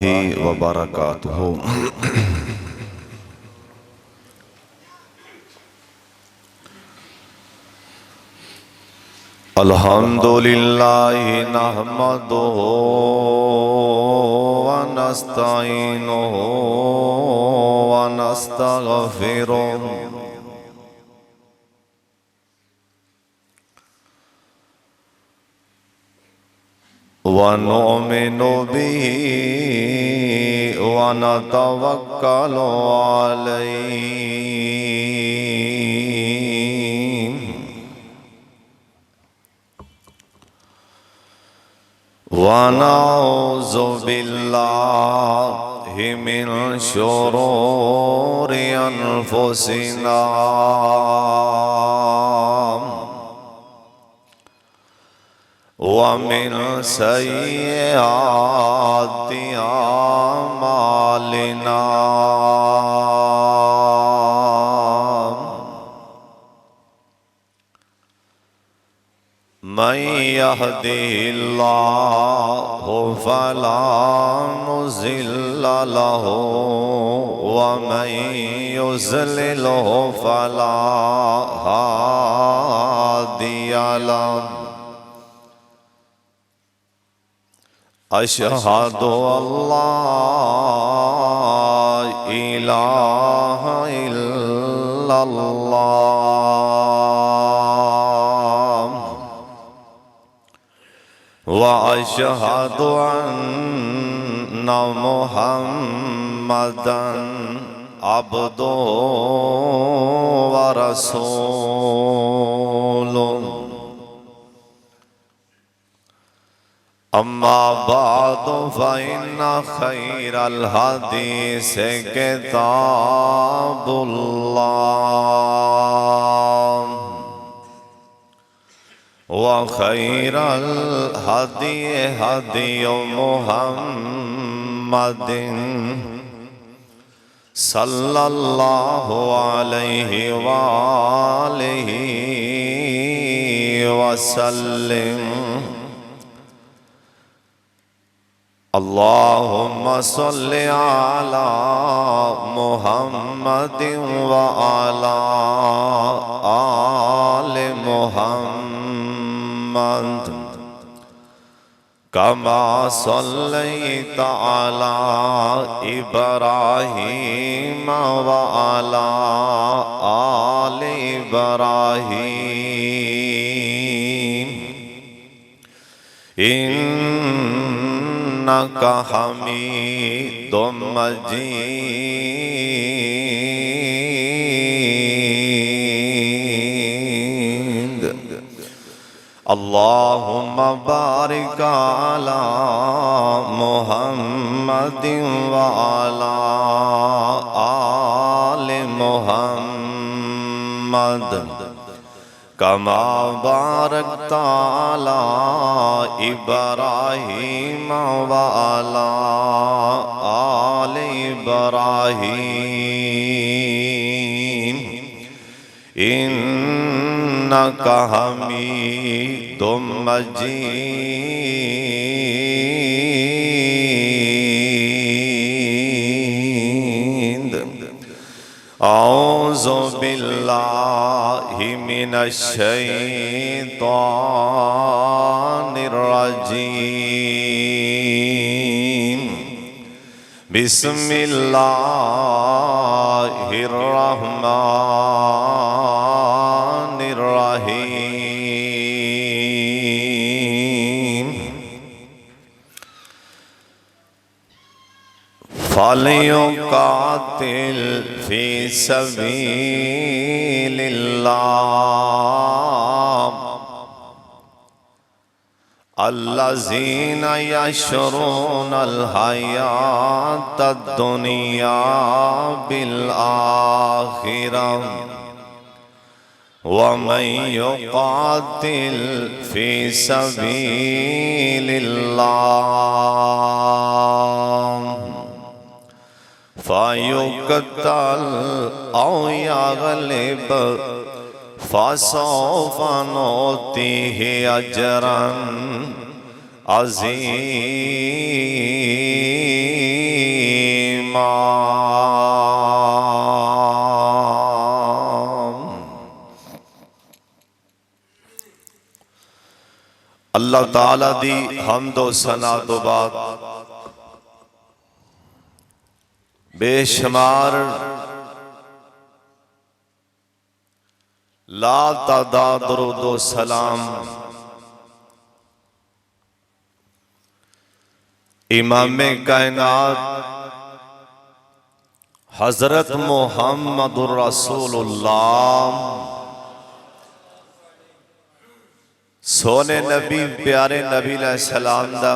वबरकातुहू। अल्हम्दुलिल्लाहि नहमदुहु व नस्तईनुहु व नस्तगफिरुहु व नुमिनु बिही व नतवक्कलु अलैहि व नऊज़ु बिल्लाहि मिन शुरूरि अनफुसिना व मिन सय्यिआति आमालिना। मन यहदिहिल्लाहु फला मुज़िल्ल लहु व मन युज़्लिल्हु फला हादिय लहु। अशहदु अल्ला इलाहा इल्लल्लाह व अशहदु अन्ना मुहम्मदन अब्दुहु व रसूलुहु। अम्मा बादु फ़इन्ना खैरल हदीस किताबुल्लाह व खैरल हदी हदी मुहम्मदिन सल्लल्लाहु अलैहि वालिहि वसल्लम। अल्लाहुम्मा सल्लि अला मुहम्मदिन व अला आलि मुहम्मद कमा सल्लैता अला इब्राहीम व अला आलि इब्राहीम इन्नका हमीदुम मजीद। अल्लाहुम्मा बारिक अला मुहम्मदिन व अला आलि मुहम्मद कमा बारकता अला इब्राहीम व अला आलि इब्राहीम इन्नका हमीदुम मजीद। औज़ु बिल्लाहि मिनश शैतानिर रजीम। बिस्मिल्लाहिर रहमानिर रहीम। फलयुक़ातिल फ़ी सबीलिल्लाह अल्लज़ीना यशरूनल हयातद दुनिया बिल आखिरह व मन युक़ातिल फ़ी सबीलिल्लाह फ़युक़तल औ यग़लिब फ़सौफ़ नु'तीहि अजरन अज़ीमा। ताला दी हम्दो सना तो बाद बेशुमार ला तादाद दरूदो सलाम इमाम कायनात हजरत मुहम्मदुर रसूलुल्लाह सोने नबी प्यारे नबी अलैहिस्सलाम दा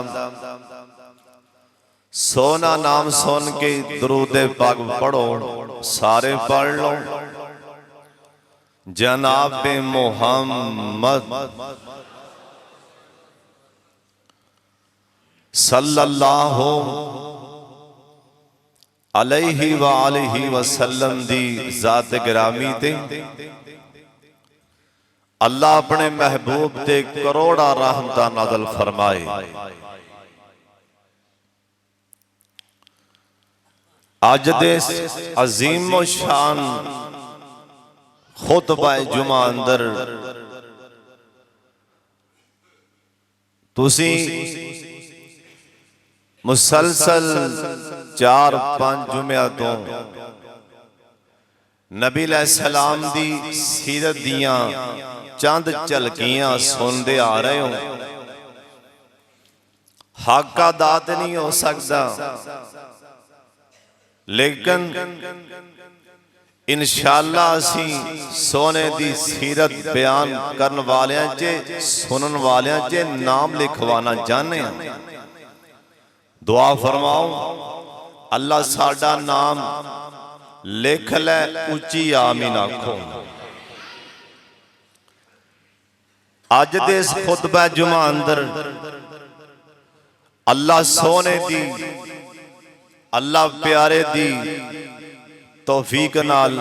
सोना नाम सुन के दरूद पाक पढ़ो, सारे पढ़ लो। जनाब मुहम्मद सल्लल्लाहु अलैहि वालिहि वसल्लम दी जात गिरामी ते अल्लाह अपने महबूब ते करोड़ा रहमतां नाज़िल फरमाए। अज दे अजीम शान खुतबा जुमा अंदर तुसी मुसलसल 4-5 जुमिया तो नबी अलैहिस्सलाम दी सीरत दियां चंद झलकियां सुनते आ रहे हो। हक का दात नहीं हो सकता, लेकिन इंशाअल्लाह असी सोने दी सीरत बयान करने वालियां च सुनन वालियां च नाम लिखवाना चाहते हैं। दुआ फरमाओ अल्लाह साडा नाम लिख ले, उच्ची आमीन आखो। अज दे इस खुतबा जुमा अंदर अल्लाह सोने दी अल्लाह प्यारे दी तौफीक नाल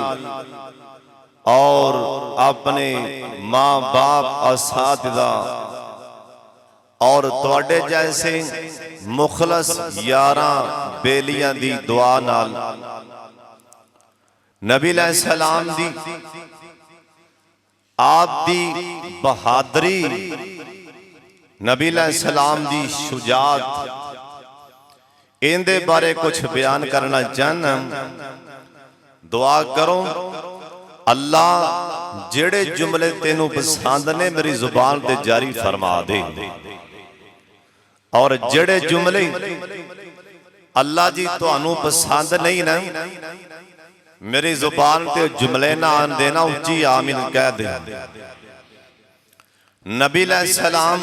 और अपने माँ बाप असातिज़ा और तुहाडे जैसे मुखलस यारां बेलियां दी दुआ नाल नबी अलैहिस्सलाम दी आप दी बहादरी, नबी अलैहिस्सलाम दी शुजात, इनदे बारे कुछ बयान करना चाहना। दुआ करो अल्लाह जेड़े जुमले तेनू पसंद ने मेरी जुबान ते जारी फरमा दे, और जेड़े जुमले अल्लाह जी तुहानू पसंद नहीं ना मेरी जुबान ते जुमले ना आन देना, उच्ची आमीन कह दे। नबी अलैहिस्सलाम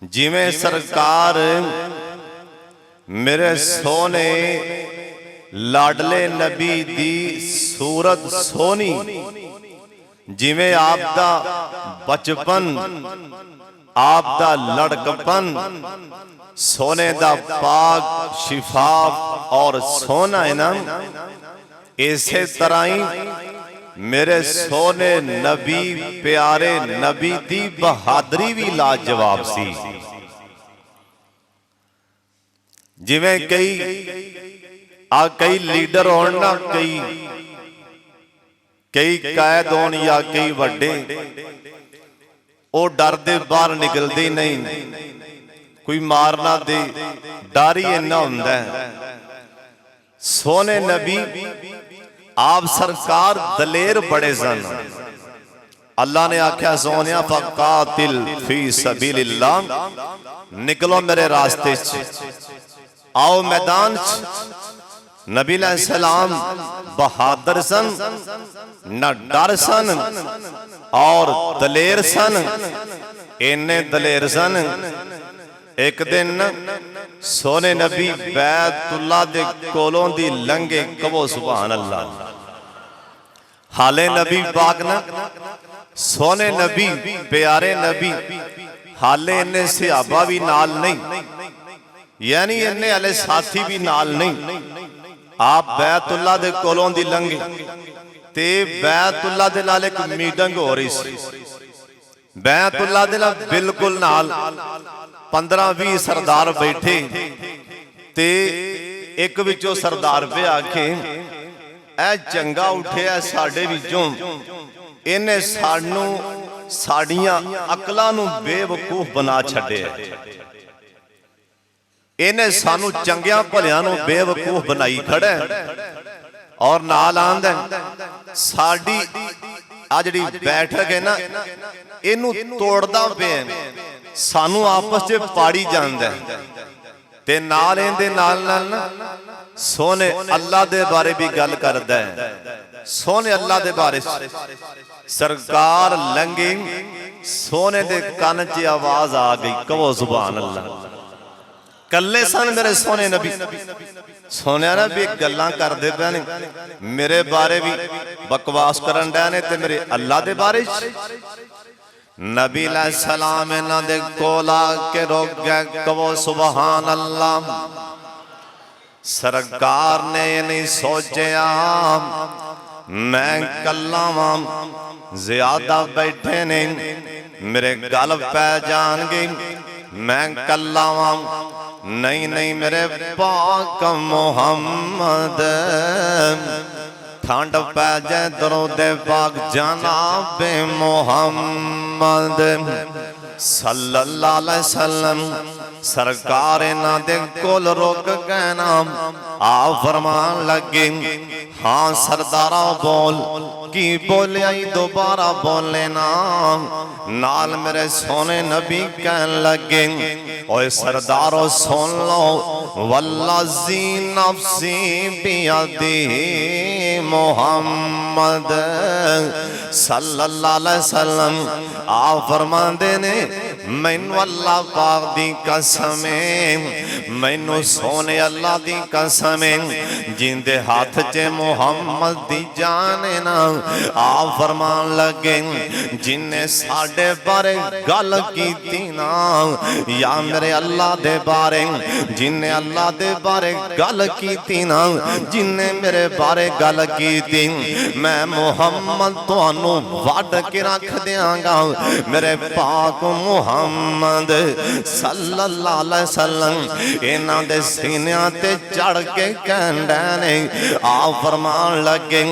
जिवें सरकार मेरे सोने लाडले नबी दी सूरत सोनी, जिवें आप दा बचपन, आप दा लड़कपन सोने दा पाक शिफाफ और सोना है ना, इसे तरह ही मेरे सोने नबी प्यारे नबी दी बहादरी भी लाजवाब सी। जिवें कई लीडर होण ना, कई कैद होण या कई वड्डे, वो डर दे बाहर निकलते नहीं, कोई मारना दे डर ही इन्ना हुंदा है। सोने नबी आप सरकार दलेर बड़े सन। अल्लाह ने आख्या सोनिया फकातिल फी सबीलिल्लाह, निकलो मेरे रास्ते च, आओ मैदान च। नबी अलैहिस्सलाम बहादुर सन, न डर सन और दलेर सन। इन्ने दलेर सन, एक दिन सोने नबी बैतुल्लाह दे कोलों दी लंघे, कहो सुभान अल्लाह। हाले नबी पाक ना सोने नबी प्यारे नबी हाले इन्ने सहाबा भी नाल नहीं, यानी इन्ने हाले साथी भी नाल नहीं। आप बैतुल्लाह दे कोलों दी लंघे ते बैतुल्लाह दे नाल एक मीटिंग हो रही सी। बैतुल्लाह दे नाल बिल्कुल नाल 15-20 सरदार बैठे ते एक विचों सरदार पे आखे ए चंगा उठिया साडे विचों, इन्हें सानू साड़ियां अकलां नूं बेवकूफ बना छड्डिया। इन्हें सानू चंगियां भलियां नूं बेवकूफ बनाई खड़ा और नाल आंदा साडी आ जिहड़ी बैठक है ना इनू तोड़दा पिया, सानू आपस च पाड़ी जांदा ते नाल इहदे नाल नाल ना सोने अल्लाह दे बारे भी गल करदा है। सोने अल्लाह दे बारे सरकार लंघी, सोने दे कान च आवाज आ गई, कहो सुभान अल्लाह। कल्ले सन मेरे सोने नबी, सोने ना भी गल्लां करदे पे ने, मेरे बारे भी बकवास करन डे ने ते मेरे अल्लाह दे बारे नबी अलैहि सलाम इन्हां दे कोल आके रोक गए, कहो सुभान अल्लाह। सरकार ने नहीं सोचा मैं कल्ला वां, ज्यादा बैठे ने मेरे गल पै जाणगे, मैं कल्ला वां। नहीं नहीं मेरे पाक मोहम्मद, ठंड पै जाए दरूदे पाक जनाबे मोहम्मद सल्लल्लाहु अलैहि वसल्लम। सरकार इन्हां दे कोल रुक गए ना, आ फरमान लगे हाँ सरदारा बोल की बोलिया, दोबारा बोले ना। नाल मेरे सोने नबी कहन लगे ओए सरदारो सुन लो, वल्लज़ी नफ्सी बियदिही मोहम्मद सल्लल्लाहु अलैहि वसल्लम। आप फरमांदे ने मैनू अल्लाह पाक दी कसम है, मैनू सोने अल्लाह दी कसम है, जिंदे हाथ च मोहम्मद दी जान है ना। आप फरमान लगे जिन्ने साडे बारे गल कीती ना, या मेरे अल्लाह दे बारे, जिन्ने अल्लाह दे बारे गल कीती ना, जिन्ने मेरे बारे गल कीती, मैं मोहम्मद तुहानू वड के रख दियांगा। मेरे पाक मोहम्मद सल्लल्लाहु अलैहि वसल्लम इन्हां दे सीनियां ते चढ़ के कहंदे ने, आ फरमान लगे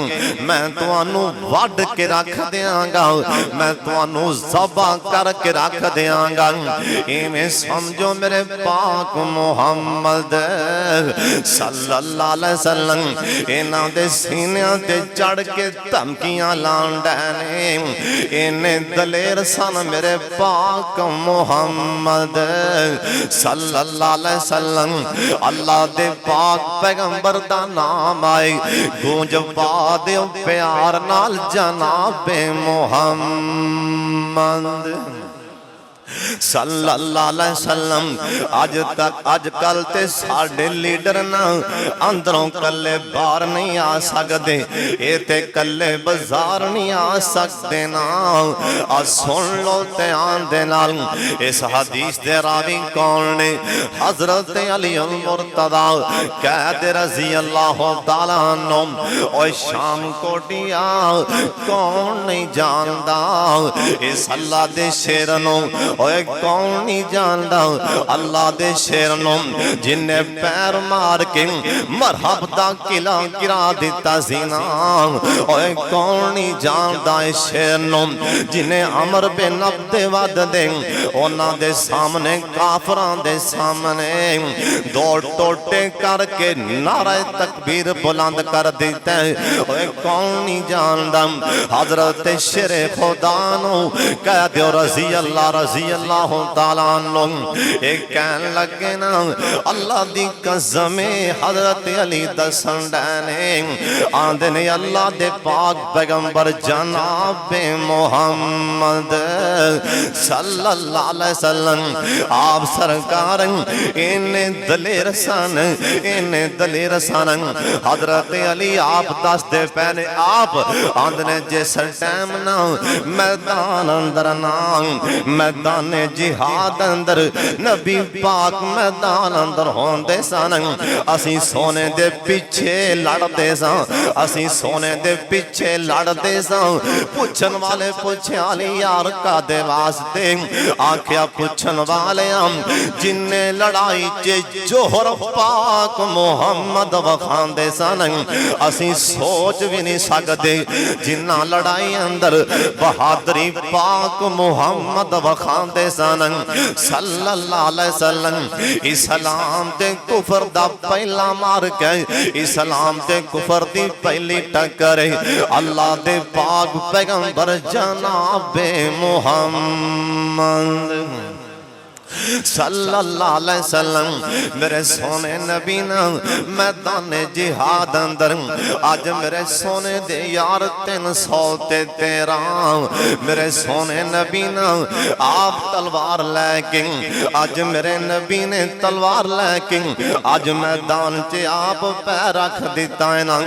मैं तुहानू वड के रख दियांगा, मैं तुहानू ज़बा करके रख दियांगा। इवें समझो मेरे पाक मोहम्मद सल्लल्लाहु अलैहि वसल्लम इन्हां दे सीनियां ते चढ़ के धमकियां लांदे ने। इन्ने दलेर सन मेरे पाक मोहम्मद सल्लल्लाहु अलैहि वसल्लम। अल्लाह दे पाक पैगंबर दा नाम आए, गूंज पा दिओ प्यार नाल जनाबे मोहम्मद सल्लल्लाहु अलैहि वसल्लम। अज कल ते साडे लीडर ना अंदरों कल्ले बाहर नहीं आ सकते, ये ते कल्ले बाजार नहीं आ सकते ना। आ सुन लो ध्यान दे नाल, इस हदीस दे रावी कौन ने? हजरत अली मुर्तदा कैद रजी अल्लाह तआला अन्हु। ओए शाम कोटिया कौन नहीं जानदा इस अल्लाह दे शेर नूं? ओए कौन नहीं जानदा अल्लाह दे शेर नूं, जिन्हें पैर मार के मरहब दा किला गिरा दिता सी ना। ओए कौन नहीं जानदा इस शेर नूं, जिन्हें अमर बिन अब्द वद दे उन्हां दे सामने काफरां दे सामने दो टोटे करके नारा तकबीर बुलंद कर दिता। ओए कौन नहीं जानदा हजरत शेर खुदा नूं कह दियो रजी अल्लाह ताला अन्हु। एक कहन लगे ना अल्लाह दी कसम हजरत अली दसन ने आंदे ने अल्लाह दे पाक पैगंबर जनाबे मोहम्मद सल्लल्लाहु अलैहि वसल्लम। आप सरकार इन्ने दलेर सन, इन्ने दलेर सन। हजरत अली आप दसदे पैने, आप आंदे ने जिस टाइम ना मैदान अंदर ना मैदान मैदाने जिहाद अंदर नबी पाक मैदान अंदर होंदे सन असी सोने दे पिछे लड़दे सां असी सोने दे पिछे लड़दे सां पुछन वाले पुछया यार कादे वास्ते आख्या पुछन वाले जिन्ने लड़ाई च जोहर पाक मुहम्मद वखांदे सन असी सोच भी नहीं सकते जिन्ना लड़ाई अंदर बहादुरी पाक मुहम्मद वखांदे सन सल्लल्लाहु अलैहि वसल्लम इस्लाम ते कुफर दा पहला मार के इस्लाम ते कुफर दी पहली टक्कर अल्लाह दे पाक पैगंबर जनाबे मुहम्मद सल्लल्लाहु अलैहि वसल्लम मेरे सोने नबी ना मैदान जिहाद अंदर आज मेरे सोने दे यार 313 मेरे सोने नबी ना आप तलवार लेके आज मेरे नबी ने तलवार लेके आज मैदान च आप पैर रख दिता है ना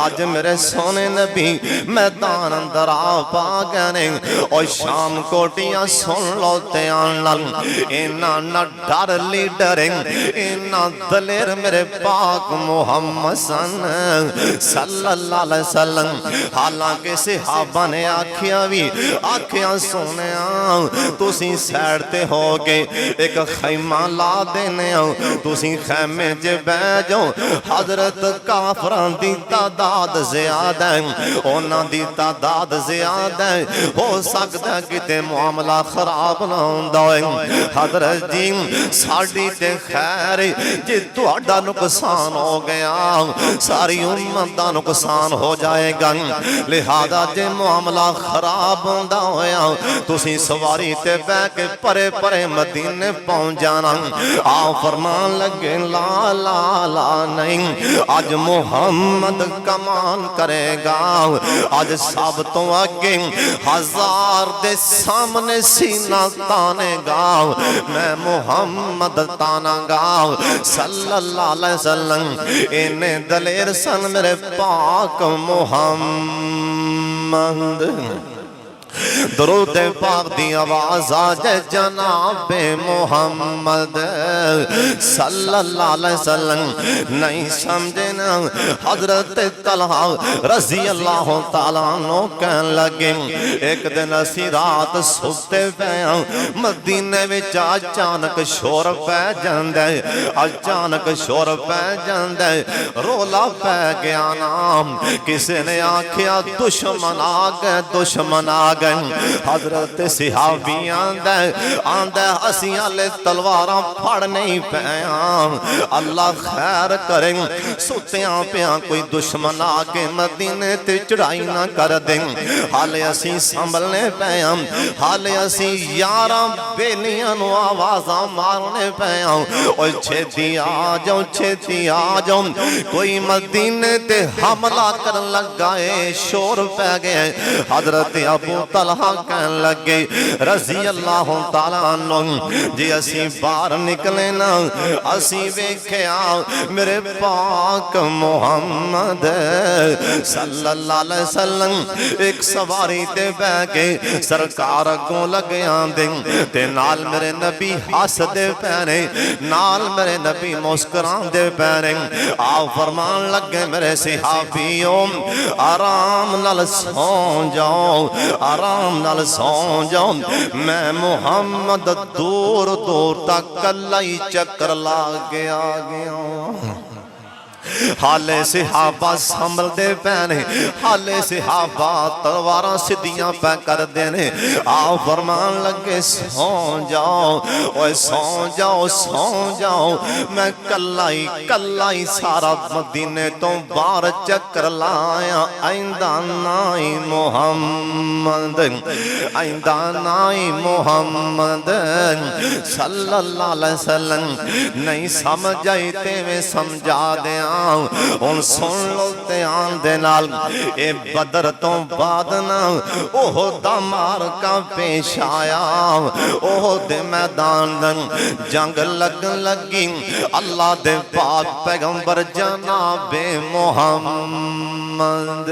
आज मेरे सोने नबी मैदान अंदर आप आ गए और शाम कोटियां सुन लो ध्यान इन्ना न डर लीडर इन्ना दलेर मेरे पाक मुहम्मद सल्लल्लाहु अलैहि वसल्लम हालांकि सहाबा ने आखिया भी आखिया सोने तुसी सैड ते हो के एक खैमा ला देने तुसी खैमे च बह जाओ हजरत काफरां दी तादाद ज्यादा है उन्हां दी तादाद ज्यादा है हो सकदा किते मामला खराब ना हुंदा होए हजरत जी साड़ी ते खैर जे तुहाडा नुकसान हो गया सारी उम्मत दा नुकसान हो जाएगा लिहाजा जे मामला खराब होंदा होया तुसी सवारी ते बह के परे परे मदीने पहुंच जाना आ फरमान लगे ला ला ला नहीं आज मुहम्मद कमाल करेगा आज सब तो आगे 1000 दे सामने सीना तानेगा मैं मुहम्मद तानागा सल्लल्लाहु अलैहि वसल्लम इन्ने दलेर सन मेरे पाक मुहम्मद दरूद पाक दी आवाज आज जनाबे मुहम्मद सल्लल्लाहु अलैहि वसल्लम नहीं समझे ना हजरत तलहा रजी अल्लाह तआला नो कहन लगे एक दिन असी रात सुते पे मदीने विच अचानक शोर पै जांदा है अचानक शोर पै जांदा है रोला पै गया नाम किसी ने आखिया दुश्मन आ गए हजरत सिहाबी आंदा असी हाले तलवारां फड़ नहीं पाया अल्लाह खैर करे सुत्या पिया कोई दुश्मन आके मदीने ते चढ़ाई ना कर दे हाले असी संभलने पाया हाले असी 11 बेलियां नु आवाज़ां मारने पाया ओए छेती आ जाओ कोई मदीने ते हमला करन लगा है शोर पै गया हजरत अबू तलहा कहन लगे रजी अल्लाह तआला अन्हु जे असी बाहर निकले ना असी वेख्या मेरे पाक मुहम्मद सल्लल्लाहु अलैहि वसल्लम एक सवारी ते बह के सरकार अगों लगे आंदे ते नाल मेरे नबी हसदे पैने नाल मेरे नबी मुस्कुरांदे पैने आ फरमान लगे मेरे सहाबियों आराम नाल सो जाओ आराम नाल सौ जाओ मैं मुहम्मद दूर दूर तक कल्ला ही चक्कर ला के आ गया हाले सहाबा संभलते पैने हाले सहाबा तलवारां सीधियां पै करदे ने आ फरमान लगे सौ जाओ ओए सौ जाओ मैं कल्ला ही सारा मदीने तो बाहर चक्कर लाया आइंदा नाई मुहम्मद सल्लल्लाहु अलैहि वसल्लम नहीं समझ आई ते मैं समझा दिया हुण सुन लो ध्यान दे नाल ए बदर तो बाद ना ओह दा मारका पेश आया ओह दे मैदान जंग लगन लगी अल्लाह दे पाक पैगंबर जनाबे मुहम्मद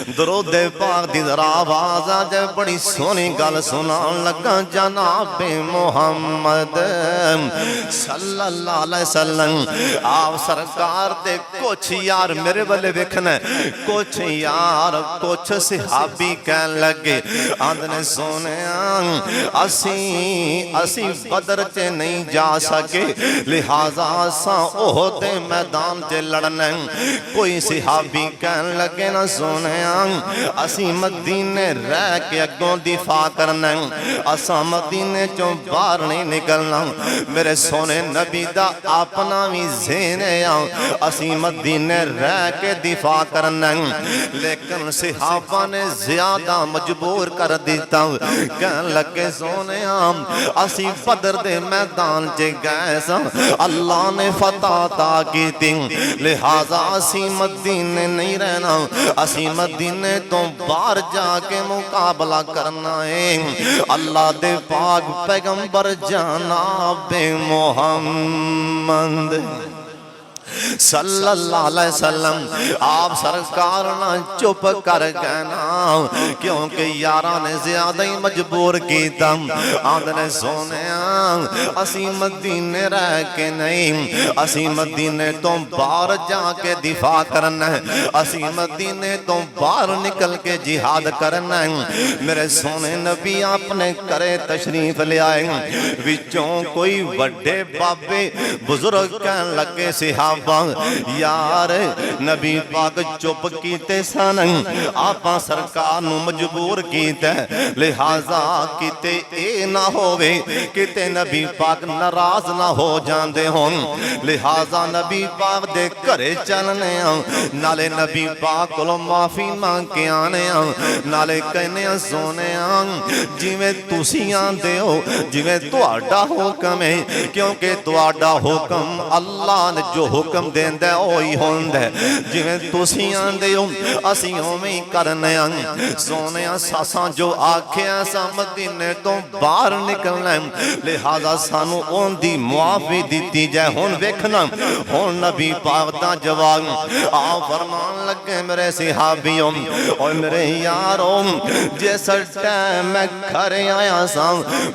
दरूद पाक दी जरा आवाज आ जाए, बड़ी सोहनी गल सुनान लगा। जनाब मुहम्मद सल्लल्लाहु अलैहि वसल्लम आप सरकार दे कुछ यार मेरे वाले वेखना, कुछ यार कुछ सहाबी कहन लगे, आंदने सोने असी बदर च नहीं जा सके, लिहाजा असा ओहद दे मैदान च लड़ना। कोई सहाबी कहन लगे ना सोने असी मदीने रह के अगों दिफा करना, असा मदीने चों बाहर नहीं निकलना। मेरे सोने नबी दा अपना भी ज़हन है, असी मदीने रह के दिफा करना। लेकिन सहाबा ने ज्यादा मजबूर कर दिता, कहन लगे सोने असी बदर दे मैदान च गए सा, अल्लाह ने फतह अता की थी, लिहाजा असी मदीने नहीं रहना, असी मदीने तो बाहर जाके मुकाबला करना है। अल्लाह दे पाक पैगंबर जनाब मुहम्मद सल्लल्लाहु अलैहि वसल्लम आप सरकार ना चुप कर गए ना, क्योंकि यारा ने ज्यादा ही मजबूर किया। आंदने सोने असी मदीने रह के नहीं, असी मदीने तो बाहर जाके दिफा करना है, असी मदीने तो बाहर निकल के जिहाद करना है। मेरे सोने नबी अपने करे तशरीफ ले आए, विचों कोई बड़े बाबे बुजुर्ग कहन लगे सिहाब यार नबी पाक चुप कीते सन, आपा सरकार नू मजबूर कीता, लिहाजा किते ए ना होवे किते नबी पाक नाराज ना हो जांदे होन, लिहाजा नबी पाक दे घरे चलने नाले नबी पाक कोलों माफी मांग के आने, नाले कहने सोने जिवें तुसीं आंदे हो जिवें तुहाडा हुक्म है, क्योंकि तुहाडा हुक्म अल्लाह ने जो हुक्म देंदा ओही होंदा, जिवें तुसीं आंदे हो असीं उवें ही करने। सोने सासां जो आखिया सा मदीने तो बाहर निकलना, लिहाजा सानू उनदी मुआफी दिती जाए। हुण वेखना हुण नबी पाक दा जवाब आ फरमान लगे, मेरे सहाबियों और मेरे यारों, जिस टाइम मैं घर आया सा,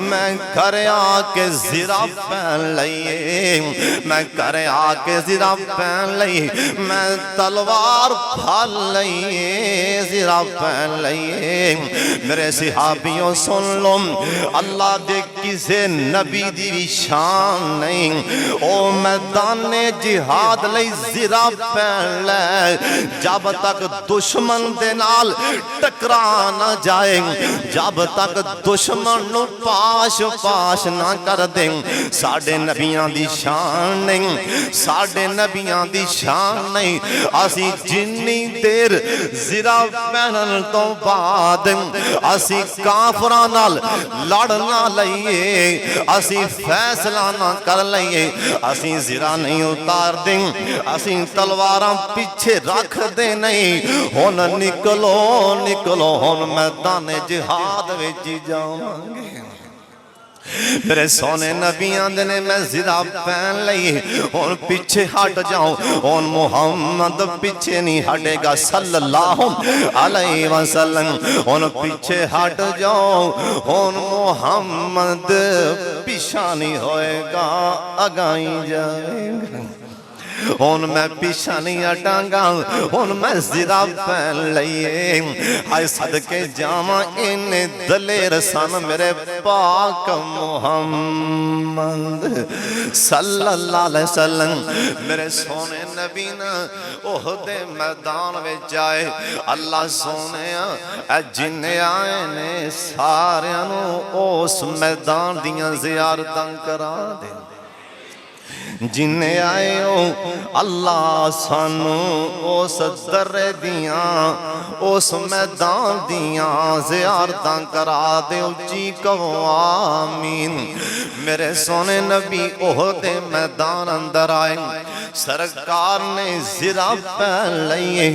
मैं घर आके ज़रा पहन लईए, मैं घर आके ज़रा पहन लई, मैं तलवार फाल लईए, ज़रा पहन लईए। मेरे सहाबियों सुन लो, अल्लाह दे किसे नबी दी भी शान नहीं, ओ मैदाने जिहाद लई ज़रा पहन ले, जब तक दुश्मन दे नाल टकरा ना जाए, जब तक दुश्मन नू पाश पाश ना कर दे। साडे नबियां दी शान नहीं, साडे नबियां दी शान नहीं, असी जिन्नी देर ज़रा पहनन तो बाद असी काफरां नाल लड़ ना लईए, असी फैसला ना कर लईए, असी ज़रा नहीं उतार दे, असी तलवारां पीछे रख दे नहीं। हुण निकलो निकलो हुण मैदान जिहाद विच जावांगे। मेरे सोने नबी आंदे ने मैं ज़रा पहन लई, हुण पीछे हट जाओ, हुण मुहम्मद पीछे नहीं हटेगा सल्लल्लाहु अलैहि वसल्लम, हुण पीछे हट जाओ, हुण मुहम्मद पीछा नहीं होएगा अगाई जाएगा। हुण मैं पीछा नहीं हटांगा, हुण मैं ज़रा पहन लईए। हाय सदके जावां इन्ने दलेर सन मेरे पाक मुहम्मद सल्लल्लाहु अलैहि वसल्लम। मेरे सोने नबी ना ओहदे मैदान विच आए, अल्लाह सोने जिन्ने आए ने सारियां नू उस मैदान दियां ज़ियारतां करा दे। जिन्ने आए हो अल्लाह सानू उस दर्रे दियां उस मैदान दियां ज़ियारतां करा दे, उच्ची कहो आमीन। मेरे सोने नबी ओहदे मैदान अंदर आए, सरकार ने ज़रा पहन लईए,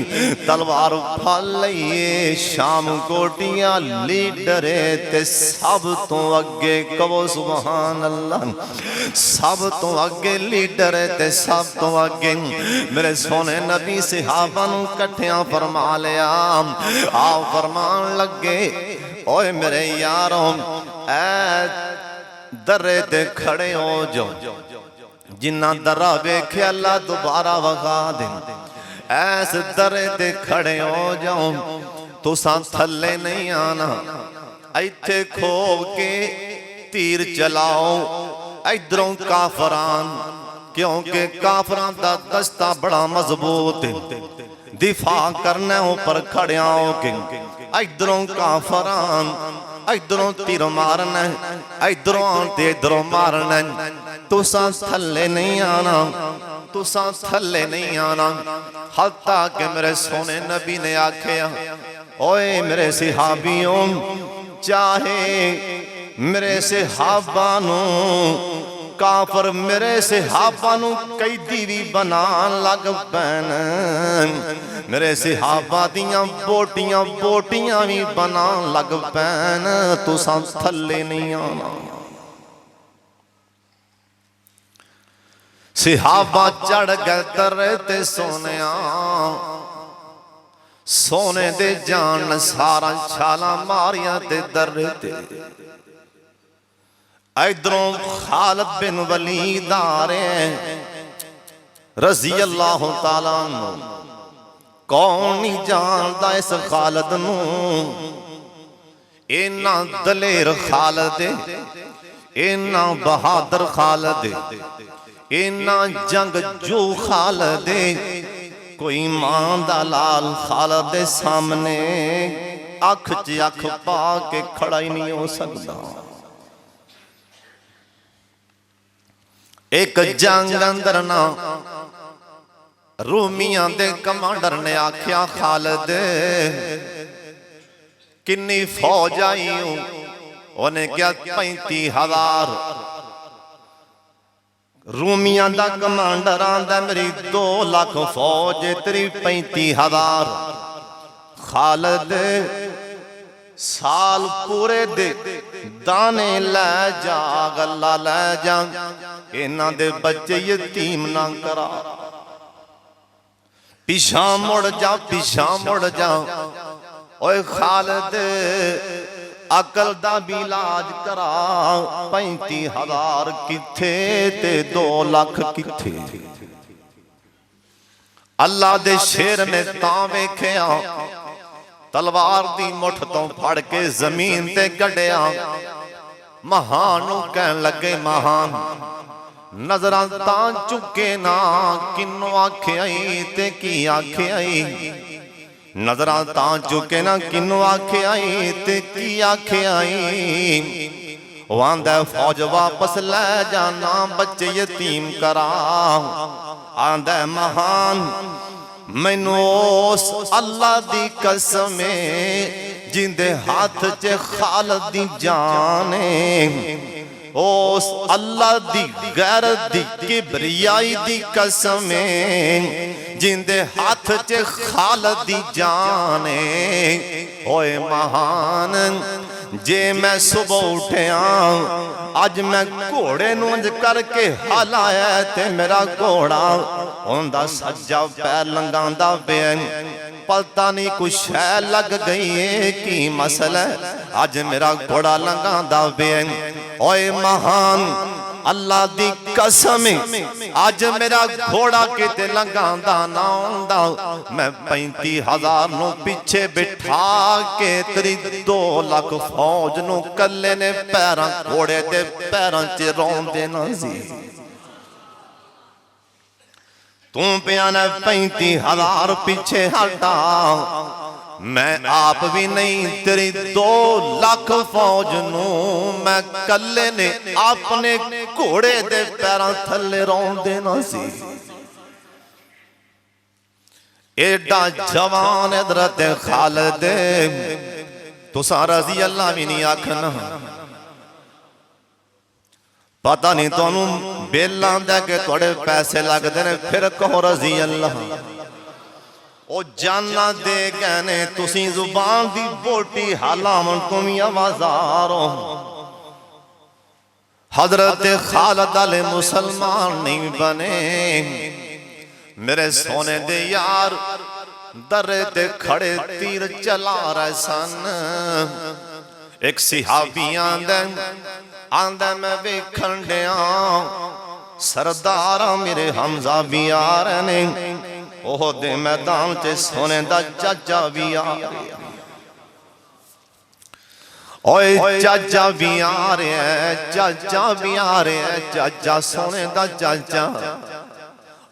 तलवार फल लईए, शाम कोटियां लीडरे ते सब तो अगे कहो सुभान अल्लाह, सब तो अगे लीडर है ते सब तो अगे मेरे सोने नबी सहाबा नूं इकट्ठियां फरमा लिया। आओ फरमान लगे ओए मेरे यारों ऐ दर्रे ते खड़े हो जो जिन्ना दर्रा वेख्या अल्लाह दोबारा वखा दे। ऐस दर्रे ते खड़े हो जाओ तुसां थल्ले नहीं आना। इत्थे खो के तीर चलाओ इधरों काफरान क्योंकि काफरां दा दस्ता बड़ा मजबूत है दिफा करना ऊपर खड़े हो के। इधरों काफरान इधरों तीर मारना इधरों ते इधरों मारना। तुसां थल्ले नहीं आना तुसां थल्ले नहीं आना। हत्ता के मेरे सोने नबी ने आख्या ओए मेरे सहाबियों चाहे मेरे सहाबा नूं काफर मेरे सहाबा नूं कैदी भी बना लग पैन। मेरे सहाबा दियां बोटियां बोटियां भी बना लग पैन। तुसां थल्ले नहीं आना। सहाबा चढ़ गए दर्रे ते सोनिया सोने दे जान सारा छाला मारिया ते दर्रे ते। इधरों खालिद बिन वलीद आ रहे रजी अल्लाह तआला अन्हु। कौन नहीं जानदा इस खालिद नूं। इन्ना दलेर खालिद इन्ना बहादुर खालिद इन्ना जंग जो खालिद कोई मां दा लाल खालिद दे सामने अख च अख पा के खड़ा ही नहीं हो सकता। एक जंग अंदर ना रूमियां दे कमांडर ने आख्या खालिद किन्नी फौज आई हूं। उन्हें क्या 35,000। रूमियां दा कमांडर आंदा मेरी 2 लाख फौज तेरी 35,000। खालिद साल पूरे दे दाने लै जा गल्ला लै जा इन्हां दे बच्चे यतीम ना करा। पिछा मुड़ जा पिछा मुड़ जा। ओए खालिद अकल दा भी इलाज करा। 35,000 किथे ते 2 लाख किथे। अल्लाह दे शेर ने तां वेख्या तलवार दी मुठ तो फड़ के जमीन ते कढ़िया। महान नूं कहन लगे महान नजरां तां चुके ना किन्नों आख्या ते की आख्या। नजरां तां चुके ना किन्नों आख्या ते की आख्या। आंदा फौज वापस लै जाना बच्चे यतीम करा। आंदा महान मैनू उस अल्लाह दी कसम जिंदे हाथ च खालिद दी जान उस अल्लाह दी गैरत दी किबरियाई दी कसम जिंदे हाथ च खालिद दी जान। ओए महान जे मैं सुबह उठिया अज मैं घोड़े नूं इंज करके हलाया ते मेरा घोड़ा उंदा सज्जा पैर लंघांदा पिया। पता नहीं कुछ शै लग गई है की मसला अज मेरा घोड़ा लंघांदा पिया। ओए महान अल्लाह दी कसम अज मेरा घोड़ा किते लंघांदा ना आंदा मैं 35,000 नूं पिछे बिठा के तेरी 2 लाख फौज नूं कल्ले ने पैरां घोड़े दे पैरां च रौंदे ना सी। तू पिया ने 35,000 पीछे हटा मैं आप भी नहीं तेरी 2 लाख फौज नूं मैं कल्ले ने अपने घोड़े दे पैरां थल्ले रौंदे ना सी। एडा जवान हज़रत खालिद तुसां रज़ी अल्लाह भी नहीं आखना। पता नहीं तुहानू बिल आंदा कि तुहाडे पैसे लगदे ने फिर कहो रज़ी अल्लाह। ओ जाना दे गए ने तुसी जुबान दी बोटी हलावन तुम आवाज़ार हो। हजरत खालिद अल मुसलमान नहीं बने। मेरे सोने दे यार दरे ते खड़े तीर चला रहे सन। एक सिहाबी आंदा मैं वेखण दिया सरदार मेरे हमजा भी आ रहे ने। ओह दे मैदान च सोने दा चाचा भी आ रहा। ओए चाचा भी आ रहा है, चाचा भी आ रहा है, चाचा सोने दा चाचा।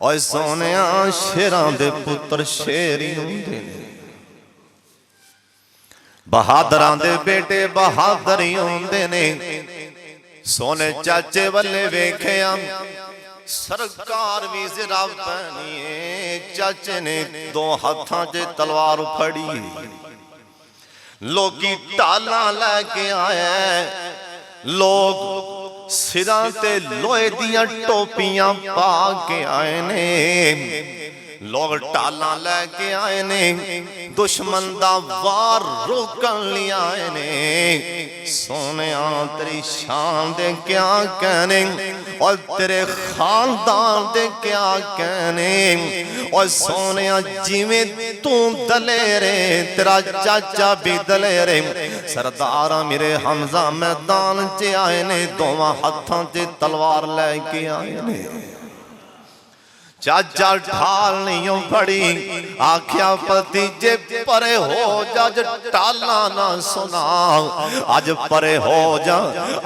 ओए सोने शेरां दे पुत्र शेर ही हुंदे ने, बहादरां दे बेटे बहादर ही हुंदे ने। सोने चाचे वाले वेखिया सरकार भी जरा पहनी है। चाचे ने दो हाथां च तलवार फड़ी, लोकी टाला लैके आए, लोग सिरां ते लोहे दियां टोपियां पा के आए ने। लोग टाला लैके आए ने, दुश्मन दा वार रोकन लिए आए ने। सोने तेरी शान दे क्या कहने और तेरे खानदान दे क्या कहने। और सोने जिवें तू दलेरे तेरा चाचा भी दलेरे। सरदार मेरे हमजा मैदान च आए ने, दोवां हत्थां च तलवार लैके आए ने। चाचा ढाल नहीं पड़ी, आख्या भतीजे परे हो जा, टाला ना सुना। अज परे हो जा,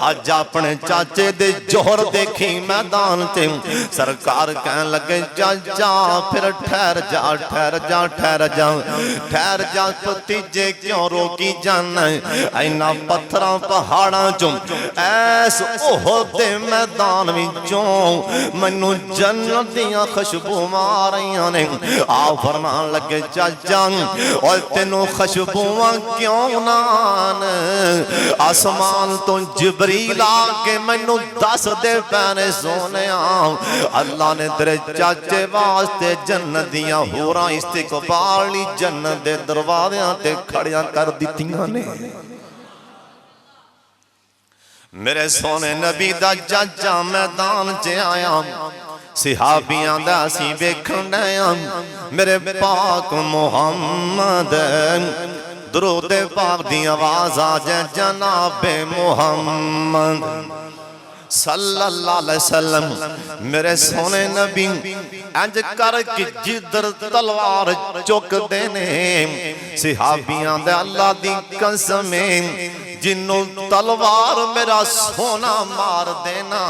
अज अपने चाचे दे जोहर देखी मैदान च। सरकार कहन लगे चाचा फिर ठहर जा, ठहर जा, ठहर जा, ठहर जा। भतीजे क्यों रोकी जाना, इन्हां पत्थरां पहाड़ां चों ऐस ओहदे मैदान विचों मैनू जन्नत दियां खुशबू मार रही ने। आ फरमान लगे चाचा और तेनों खुशबुआं क्यों ना आसमान तो जिबरील आके मैनू दस दे पैने सोने। अल्लाह ने तेरे चाचे वास्ते जन्नत दियां होरां इस्तिकबाल जन्नत दे दरवाज़ियां ते खड़ियां कर दित्तियां ने। मेरे सोने नबी दा चाचा मैदान च आया, सिहाबियां दा असीं वेखण डया। मेरे पाक मुहम्मद दरूद पाक दी आवाज़ आ जाए जनाबे मुहम्मद सल्लल्लाहु अलैहि वसल्लम। मेरे सोने नबी इंज कर कि जिधर तलवार चुकदे ने सिहाबियां दे अल्लाह दी कसम जिन्नों तलवार मेरा सोना मार देना।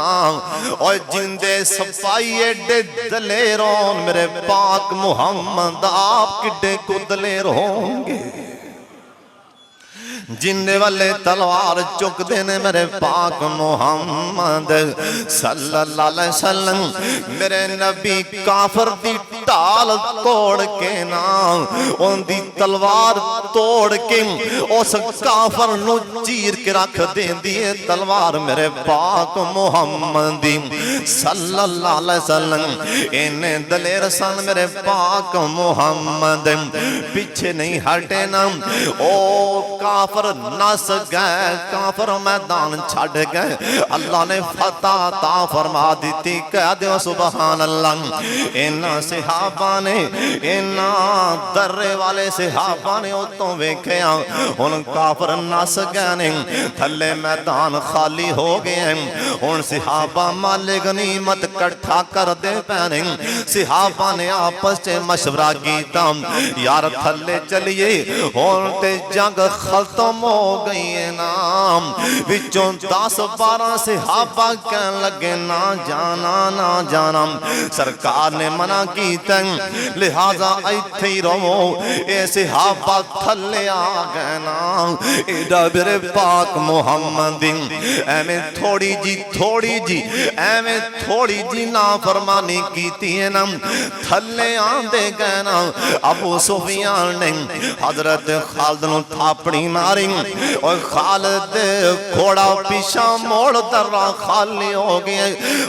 और जिंदे सपाई एडे दलेर होन मेरे पाक मुहम्मद आप किड्डे को दलेर होंगे। जिन्ने वाले तलवार चुकते ने मेरे पाक मुहम्मद सल्लल्लाहु अलैहि वसल्लम। मेरे नबी काफर दी ढाल तोड़ के ना उनकी तलवार तोड़ के उस काफर नू चीर के रख देंदी है तलवार मेरे पाक मुहम्मद सल्लल्लाहु अलैहि वसल्लम। इन्ने दलेर सन मेरे पाक मुहम्मद, पीछे नहीं हटे ना। ओ काफर नस गए, काफर मैदान छड़ गए। अल्लाह ने फतह ता फरमा दी, कह दो सुभान अल्लाह। इन्ना सिहाबा ने इन्ना दर्रे वाले सिहाबा ने उतों वेखिया हुण काफर नस गए ने, थले मैदान खाली हो गए। हुण सिहाबा माले गनीमत कट्ठा कर दे पैने। सिहाबा ने आपस च मशवरा कीता, यार थले चलिए हुण ते जंग खत्म हो गई है नाम। विचों 10-12 सिहाबा कहन लगे ना जाना, ना जाना। सरकार ने मना कीता, लिहाजा इत्थे ही रहो। ए सिहाबा थले आ गए ना। एडा मेरे पाक मुहम्मद एवें थोड़ी जी एवें थोड़ी जी नाफरमानी कीती है ना, थले आंदे गए ना। अबू सुफियान ने हजरत खालिद नू थापड़ी मारी और खालिद घोड़ा पीछा मोड़ दर्रा खाली हो गया।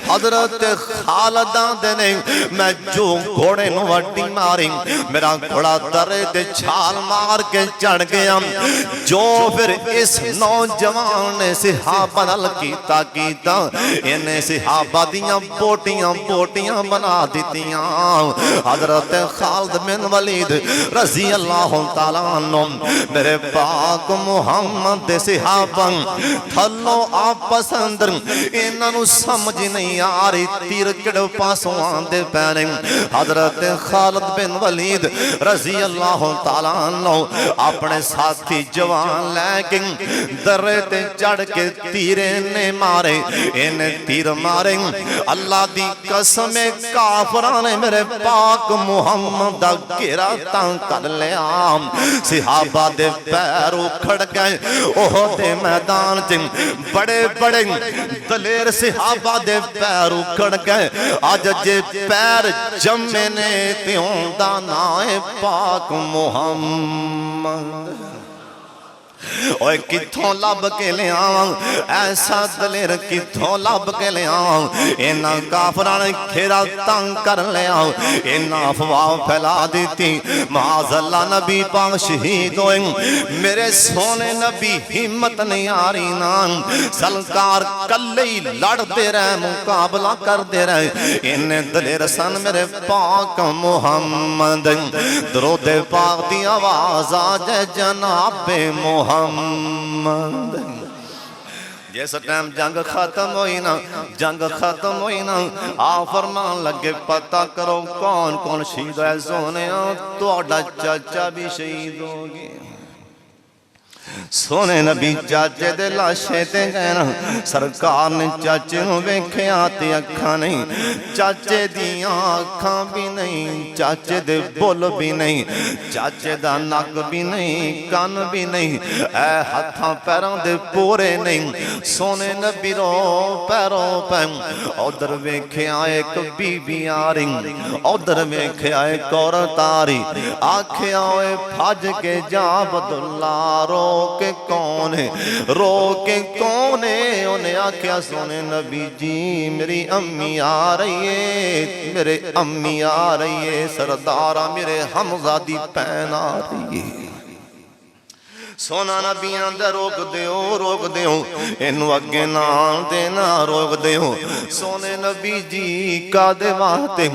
हजरत खालिद आंदे ने मैं जो घोड़े नू वड्डी मारी, मेरा घोड़ा दर्रे ते छाल मार के चढ़ गया। जो फिर इस नौजवान ने सहाबा नाल कीता कीता, इन्हें सहाबा दियां बोटियां बोटियां बना दितियां। हजरत खालिद बिन वलीद रजी अल्लाह तआला अन्हु मेरे पाक मुहम्मद दे सहाबा थल्लों आपस अंदर इन्हां नूं समझ नहीं आ रही तीर किहड़े पासों आंदे पै ने। हजरत खालिद बिन वलीद रजी अल्लाह तआला अन्हु अपने साथी जवान लैके दर्रे ते चढ़ के तीरे ने मारे, इन्हें तीर मारे। अल्लाह दी कसम काफरां ने मेरे पाक मुहम्मद दा घेरा तां कर लिया। सहाबा दे पैर उखड़ गए। ओहद दे मैदान च बड़े बड़े दलेर सहाबा दे पैर उखड़ गए। अज जे पैर जमे ने ते उनदा नाम है पाक मुहम्मद। ओए किथों लब के ले ऐसा दलेर किथों लब के ले इन्हां काफरां ने घेरा तंग कर लिया। इन्हां अफवाह फैला दी माज़अल्लाह नबी पाक शहीद होए। मेरे सोने नबी हिम्मत नहीं आ रही ना, सरकार कल्ले ही लड़ते रहे मुकाबला करते रहे। इन्हें दलेर सन मेरे पाक मुहम्मद। दरूद पाक दी आवाज़ आ जाए जनाबे मुहम्मद। जिस टाइम जंग खत्म हुई ना, जंग खत्म हुई ना, आ फरमान लगे पता करो कौन कौन शहीद है। सोने तुहाडा चाचा भी शहीद हो गया। सोने नबी चाचे दे लाशे ते गए। सरकार ने चाचे नूं वेख्या ते अखां नहीं, चाचे दियां अखां भी नहीं, चाचे दे बुल भी नहीं, चाचे दा नक भी नहीं, कन भी नहीं, ऐ हत्थां पैरां दे पोरे नहीं। सोने नबी रो पैरों पै उधर वेख्या एक बीबी आ रही, उधर वेख्या एक औरत आ रही। आख्या ओए भज के जा अब्दुल्ला रो के कौन है, रो के कौन है। उन्हें आख्या सोने नबी जी मेरी अम्मी आ रही है, मेरे अम्मी आ रही है, सरदारा मेरे हमजा दी भैन आ रही है। सोना नबी आंदा रोक दियो इनू अगे ना देना रोक दियो। सोने नबी जी का दे वास्ते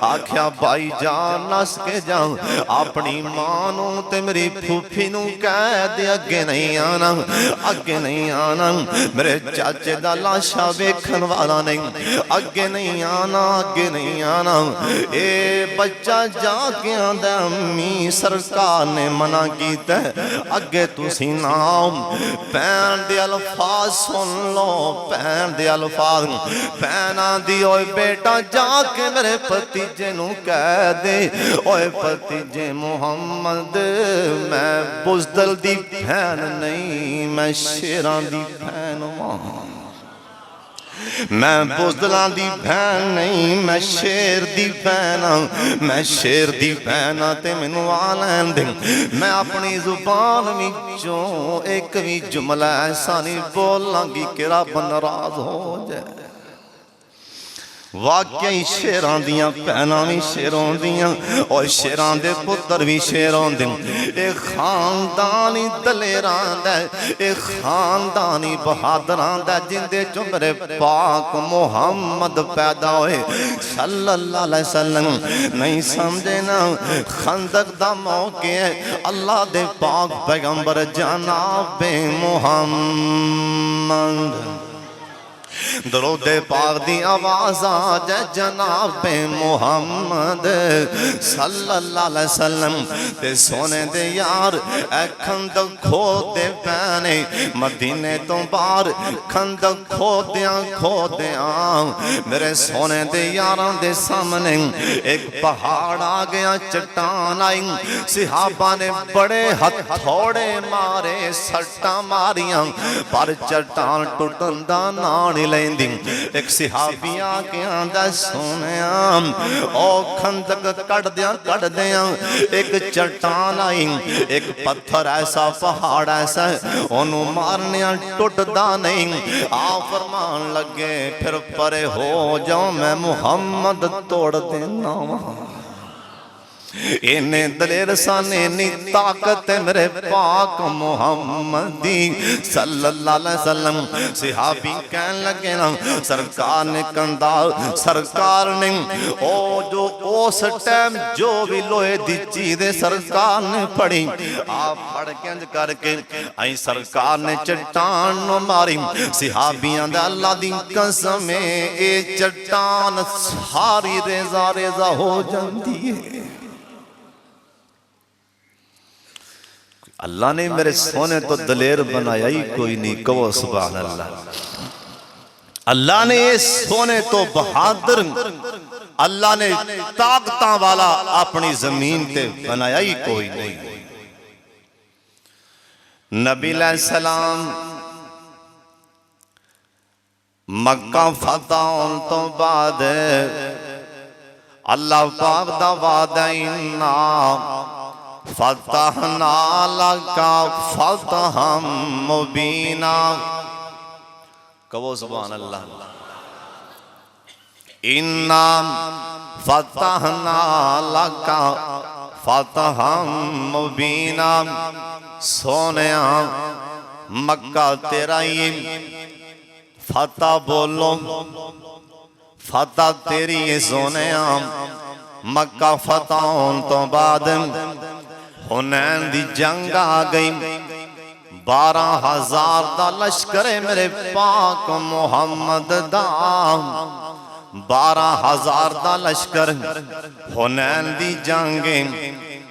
आख्या भाई जान नस के जाओ अपनी मां नू ते मेरी फूफी नू कह दे अगे नहीं आना, अगे नहीं आना। मेरे चाचे दा लाशा वेखन वाला नहीं, अगे नहीं आना, अगे नहीं आना। ए बच्चा जाके आंदा अम्मी सरकार ने मना कीता अगे तुसी नाम। भैन दे अल्फाज सुन लो, भैन दे अल्फाज भैन आंदी ओए बेटा जाके मेरे भतीजे नू कह दे, ओए भतीजे मुहम्मद मैं बुज़दिल दी भैन नहीं, मैं शेरां दी भैन वां। मैं बुज़दिलां दी भैन नहीं, मैं शेर दी भैन हां, मैं शेर दी भैन हां। ते मैनू आ लैन दे, मैं अपनी जुबान विचों एक भी जुमला ऐसा नहीं बोलांगी कि रब नाराज हो जाए। वाकई शेरां दियां भैनां भी शेरों दियां और शेरां दे पुत्तर भी शेरों दे। ए खानदानी दलेरां दा, ए खानदानी बहादरां दा जिंदे चों मेरे पाक मुहम्मद पैदा होए सल्लल्लाहु अलैहि वसल्लम। नहीं समझे ना खंदक दा मौके अल्लाह दे पाक पैगंबर जनाबे मुहम्मद। दरूद पाक दी आवाज़ आ जाए जनाबे मुहम्मद सल्लल्लाहु अलैहि वसल्लम। ते सोने दे यार ए खंदक खोदे पैने मदीने तो बाहर खंदक खोदियां मेरे सोने दे यारां दे सामने एक पहाड़ आ गया, चट्टान आई। सहाबा ने बड़े हथौड़े मारे, सट्टां मारियां पर चट्टान टुटन दा नाम नहीं लेंदी। एक सहाबी आके आंदा सोनिया ओ खंदक कट दियां एक चट्टान आई, एक पत्थर ऐसा पहाड़ ऐसा ओनू मारने टुटदा नहीं। आ फरमान लगे फिर परे हो जाओ मैं मुहम्मद तोड़ देना। इन्ने दलेर सन इन्नी ताकत है मेरे पाक मुहम्मदी सल्लल्लाहु अलैहि वसल्लम। सहाबी कहन लगे ना सरकार ने कंधा सरकार ने ओ जो उस टाइम जो भी लोहे दी चीज सरकार ने फड़ी आप फड़ के इंज करके आई सरकार ने चट्टान मारी। सहाबियां दा अल्लाह दी कसम ए चट्टान सारी रेजा रेजा हो जाती है। अल्लाह ने मेरे सोने तो दलेर बनाया ही कोई नहीं, कहो सुभान अल्लाह। अल्लाह ने ये सोने तो बहादुर, अल्लाह ने ताकत वाला अपनी जमीन पे बनाया ही कोई नहीं। नबी सलाम मक्का फतह होने तो बाद अल्लाह पाक दा वादा इन्ना फतहना लका फतहम मुबीना, कहो सुभान अल्लाह। इन्ना फतहना लका फतहम मुबीना, सोनिया मक्का तेरा ही फतह बोलो फतह तेरी है सोनिया। मक्का फतह होने तो बाद हुनैन दी जंग आ गई। 12,000 दा लश्कर है मेरे पाक मुहम्मद दा, 12,000 दा लश्कर हुनैन दी जंग।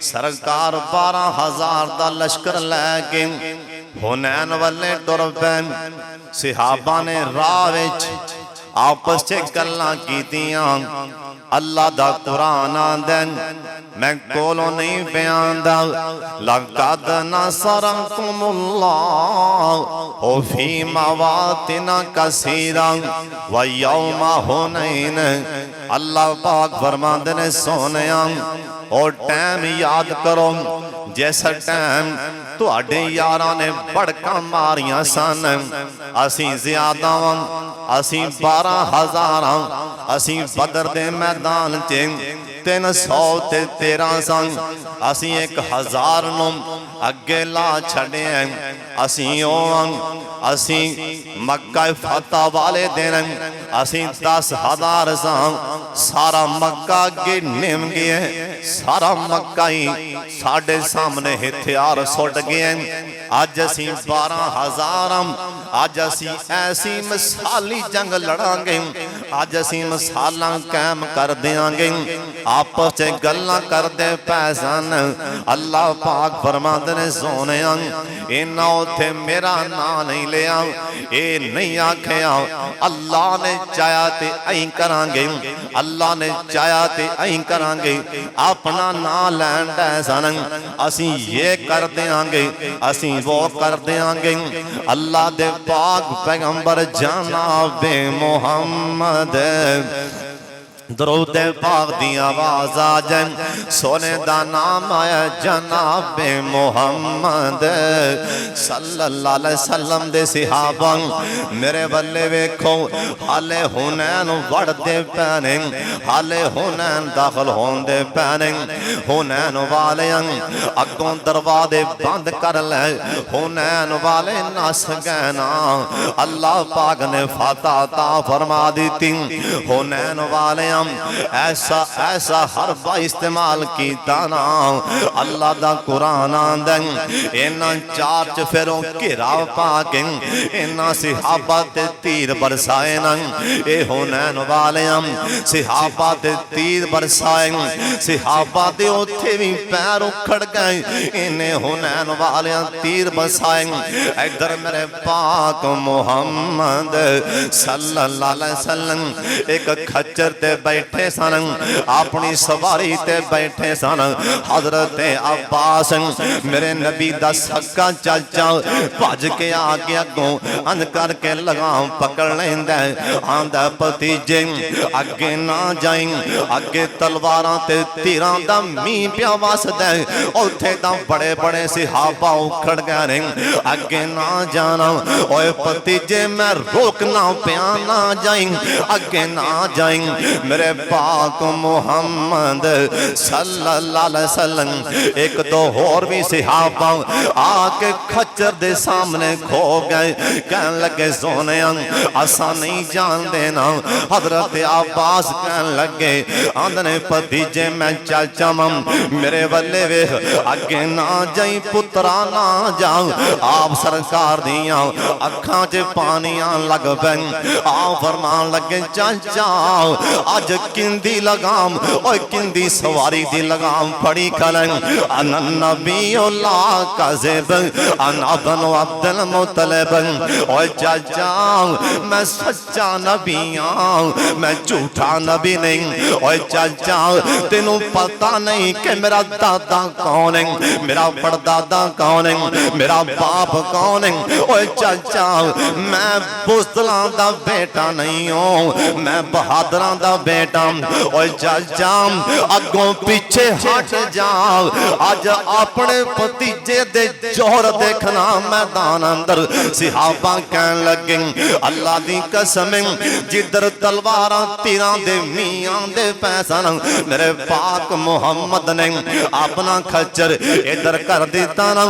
सरकार 12,000 दा लश्कर लैके हुनैन वाले टुर पे। सहाबा ने राह विच आपस च गल्लां कीतियां। अल्लाह दा कुरान आंदा मैं कोलों नहीं बयान दा लक़द नसरकुमुल्लाहु फी मवातिन कसीरा व यौम हुनैन। अल्लाह पाक फरमांदे ने सोनिया और टाइम याद करो जिस टाइम तुहाडे यारां ने भड़का मारियां सन। असी ज्यादा असी 12,000 असी बदर दे मैदान च 313 सन। असी 1,000 नूं अगे ला छड़े। असी असी मक्का फतह वाले दिन असी 10,000 सन। सारा मक्का अगे निम गया, सारा मक्का ही साडे सामने हथियार सुट गए। अज असी 12,000 अज असी ऐसी मिसाली जंग लड़ांगे, अज असी मिसालां कायम कर देंगे। आपस च गल्लां करदे पै सन। अल्लाह पाक फरमांदे ने सोनिया इन्हां उत्थे मेरा नाम नहीं लिया, ये नहीं आखिया अल्लाह ने चाया ते अहीं करांगे, अल्लाह ने चाया ते अहीं करांगे। अपना नाम लैण दे सन असी ये कर देंगे, असी वो कर देंगे। अल्लाह दे पाक पैगंबर जनाबे मुहम्मद दरूद पाक दी आवाज आ जाए। सोने दा नाम आया जनाबे मुहम्मद सल्लल्लाहु अलैहि वसल्लम दे सहाबा मेरे बल्ले वेखो हाले हुनैन वड़दे पैने, हाले हुनैन दाखिल होंदे पैने। हुनैन वाले अगों दरवाजे बंद कर ले, हुनैन वाले नस गए ना। अल्लाह पाक ने फतह ता फरमा दी। हुनैन वाले ऐसा ऐसा हरबा इस्तेमाल किया ना। अल्लाह दा कुरान आंदा इन्हां चार चफेरों घेरा पा के इन्हां सहाबा ते तीर बरसाए ना। ए हुनैन वाले सहाबा ते तीर बरसाए, सहाबा दे उत्थे भी पैर उखड़ गए। इन्हें हुनैन वाले तीर बरसाए। इधर मेरे पाक मुहम्मद सल्लल्लाहु अलैहि वसल्लम एक खच्चर ते बैठे सन, अपनी सवारी ते बैठे सन। हजरत अब्बास मेरे नबी दा सक्का चाचा भज के आके अगों अंध करके लगाम पकड़ लेंदा। आंदा भतीजे अगे ना जाई, अगे तलवारां ते तीरां दा मींह पिया वसदा। उत्थे तां बड़े बड़े सहाबा उखड़ गए ने, अगे ना जाना। ओए भतीजे मैं रोकना पिया ना जाई, अगे ना जाई। मेरे पाक मुहम्मद सल्लल्लाहु अलैहि वसल्लम। एक दो होर भी सहाबा आके खच्चर दे सामने खो गए, कहन लगे सोने असा नहीं जान देना। हजरत अब्बास कहन लगे आंदने भतीजे मैं चाचा मेरे वल्ले वेख अगे ना जाई पुत्रा ना जाओ। आप सरकार दियां अखां च पानियां लग पैन। आप फरमान लगे चाचा अज किंदी लगाम ओए किंदी सवारी दी लगाम फड़ी खलन। अन नबी ला कज़िब अना बनु अब्दुल मुत्तलिब। ओए चाचा मैं सच्चा नबी हां, मैं झूठा नबी नहीं। ओए चाचा तेनू पता नहीं कि मेरा दादा कौन है, मेरा परदादा कौन है, मेरा बाप कौन है। ओए चाचा मैं बुज़दिलां दा बेटा नहीं हूं, मैं बहादुरां दा बेटा। ओए चाचा अगों पीछे हट जाओ, अज अपने भतीजे दे जोर देखना मैदान अंदर। सहाबा कहन लगे अल्लाह दी कसम जिधर तलवारां तीरां दे मियां दे पैसन मेरे पाक मुहम्मद ने अपना खच्चर इधर कर दिता ना,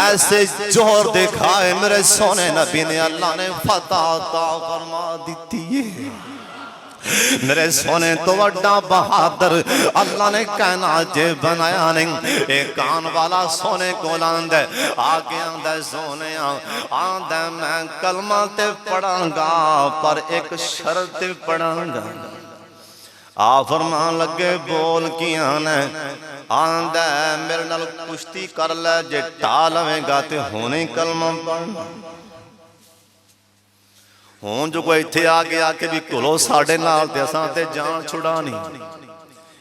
ऐसे जोर दिखाए मेरे सोने नबी ने अल्लाह ने फतह अता फरमा दी है। मेरे सोने तो वड्डा बहादुर अल्लाह ने कहना जे बनाया नहीं। एक कान वाला सोने को आंदा आगे आंदा सोने आंदा मैं कलमा ते पढ़ांगा पर एक शर्त पढ़ांगा। आ फरमान लगे बोल किया ने आंदा मेरे नाल कुश्ती कर ले जे टा लवेगा ते हुणे कलमा पढ़। हुण जो कोई इत्थे आ गया कि भी घुलो साडे नाल ते असां ते जान छुड़ानी।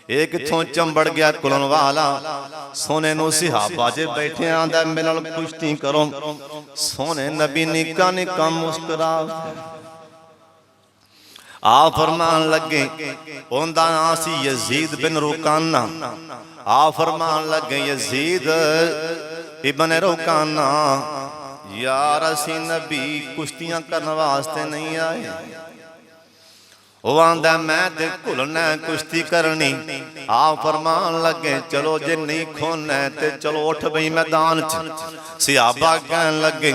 ये कित्थों चंबड़ गया घुलण वाला सोने नूं सहाबा जे बैठे आंदा मेरे नाल कुश्ती करो। सोने नबी निक्का निक्का मुस्कुरा आ फरमान लगे उनदा नाम सी यजीद बिन रुकाना। आ फरमान लगे यजीद इब्न रुकाना यार असी नबी कुश्तियां करने वास्ते नहीं आए। वो आंदा मैं ते घुलना कुश्ती करनी। आ फरमान लगे चलो जे नहीं खोना ते चलो उठ बई मैदान च। सहाबा कहन लगे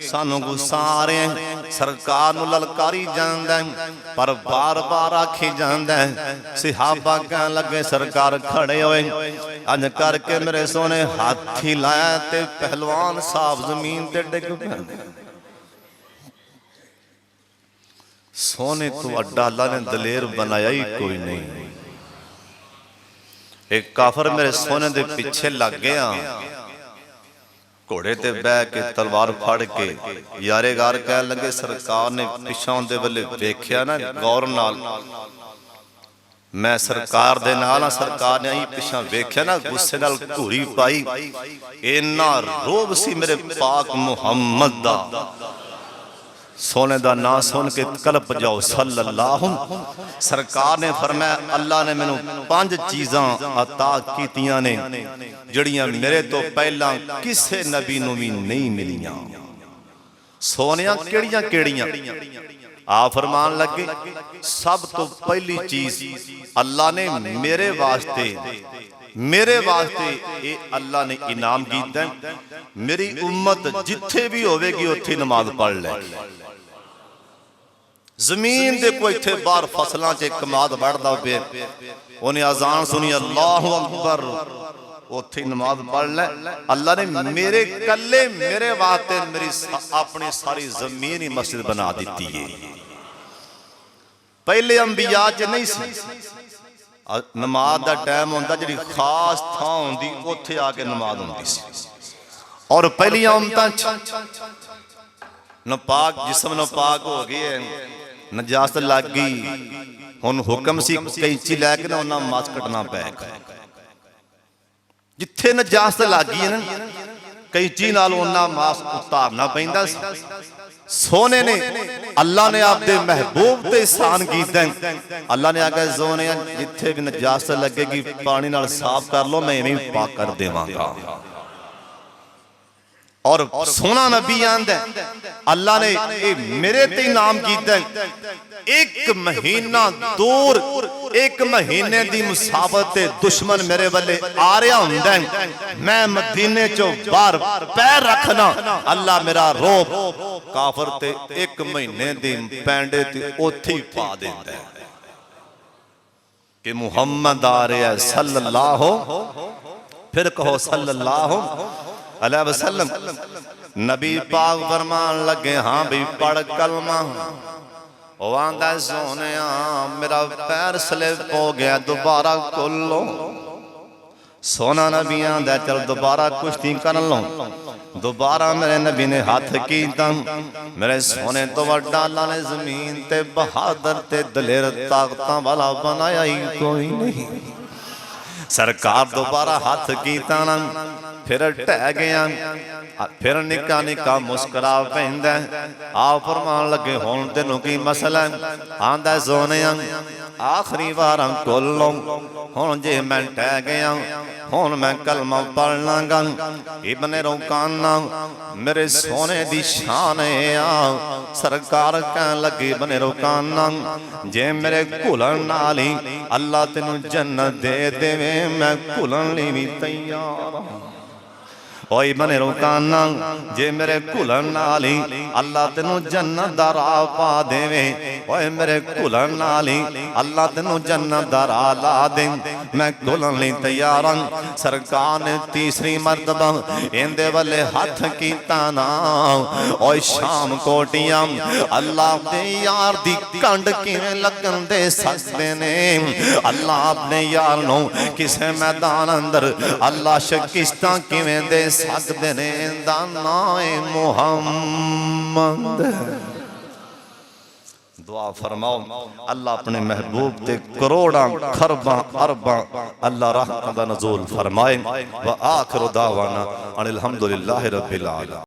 सानू गुस्सा आ रहा सरकार नू ललकारी जांदा पर बार बार आखी जांदा। सहाबा कहन लगे सरकार खड़े होए अज करके मेरे सोने हाथ ही लाया ते पहलवान साहब जमीन ते डिग पे। सोने तो अड्डा अल्लाह ने दलेर बनाया ही कोई नहीं। एक काफर मेरे सोने दे पीछे लग गया घोड़े ते बह के तलवार फड़ के यारे गार कह लगे सरकार ने पिछों दे वेले वेख्या ना गौर नाल मैं सरकार दे नाल सरकार ने पिछा वेख्या ना गुस्से नाल घूरी पाई। इन्ना रोब सी मेरे पाक मुहम्मद दा सोने दा ना सुन के कलप जाओ सल्लल्लाहु। सरकार ने फरमाया अल्लाह ने मैनू 5 चीज़ां अता कीतियां ने जड़ियां मेरे तो पहला किसे नबी नू भी नहीं मिलियां। सोनिया केड़ियां केड़ियां आ फरमान लगे सब तो पहली चीज अल्लाह ने मेरे वास्ते ये अल्लाह ने इनाम कीता मेरी उम्मत जिथे भी होवेगी उत्थे नमाज पढ़ ले। जमीन दे कोई इत्थे बाहर फसलां च कमाद बढ़दा पे उन्हें अजान सुनी अल्लाहु अकबर उत्थे नमाज पढ़ ले। अल्लाह ने मेरे कल्ले मेरे वास्ते मेरी अपनी सारी जमीन ही मस्जिद बना दी है। पहले अंबिया च नहीं सी नमाज दा टाइम होंदा जिहड़ी खास थां होंदी उत्थे आके नमाज होंदी सी। और पहली उम्मतां नापाक जिस्म नापाक हो गए नजास्त लग गई हुण हुक्म सी कैंची लैके ना उन्हां मास कटना पै जिथे नजास्त लग गई ना कैंची नाल उन्हां मास उतारना पैंदा सी। सोने ने अल्लाह ने आपदे महबूब ते एहसान कीता। अल्लाह ने आगे सोने जिथे भी नजास्त लगेगी पानी नाल साफ कर लो मैं इवें पाक कर देवांगा। और सोना नबी आंदा अल्लाह ने ये मेरे ते नाम कीता एक महीना दूर एक महीने दी मुसाफत ते दुश्मन मेरे वाले आ रहा हुंदा मैं मदीने चो बाहर पैर रखना अल्लाह मेरा रोब काफर ते एक महीने दी पैंडे ते ओथे ही पा देंदा है कि मुहम्मद आ रहा है सल्लल्लाहु फिर कहो सल्लल्लाहु अलैहि वसल्लम। नबी पाक फरमान लगे हाँ भी पढ़ कलमा। ओ आंदा सोनिया मेरा पैर स्लिप हो गया दोबारा खोल लो। सोना नबी आंदा चल दोबारा कुश्ती कर लो। दोबारा मेरे नबी ने हाथ कीता मेरे सोने तो वड्डा अल्लाह ने जमीन ते बहादुर ते दलेर ताकतां वाला बनाया ही कोई नहीं। सरकार दोबारा हाथ कीता ना फिर टह गया फिर निका निका मुस्करा पैंदा आप फरमान लगे हुण तेनू की मसला आंदा सोने आखिरी बार खोल लो हुण जे मैं टह गया हुण मैं कलमा पढ़ लांगा। इब्ने रुकाना मेरे सोने दी शान है सरकार कह लगे इब्ने रुकाना जे मेरे घुलन नाल ही अल्लाह तेनू जन्नत दे देवे मैं घुलन लई भी तैयार। ओए बने रुकाना जे मेरे घुलन नाल ही अल्लाह तेनू जन्नत दा राह पा देवे। ओए मेरे घुलन नाल ही अल्लाह तेनू जन्नत दा राह ला दे मैं घुलन लई तैयार हां। सरकार ने तीसरी मरतबा इंदे वाले हाथ कीता ना ओए शाम कोटियां अल्लाह दे यार दी कंड किवें लगन दे सकदे ने। अल्लाह अपने यार नू किसे मैदान अंदर अल्लाह शिकस्तां किवें दे सकदे ने दा नाम है मुहम्मद। दुआ फरमाओ अल्लाह अपने महबूब ते करोड़ां खरबां अरबां अल्लाह रहमत दा नज़ूल फरमाए। व आखिर दावाना अनिल हम्दुलिल्लाहि रब्बिल आलमीन।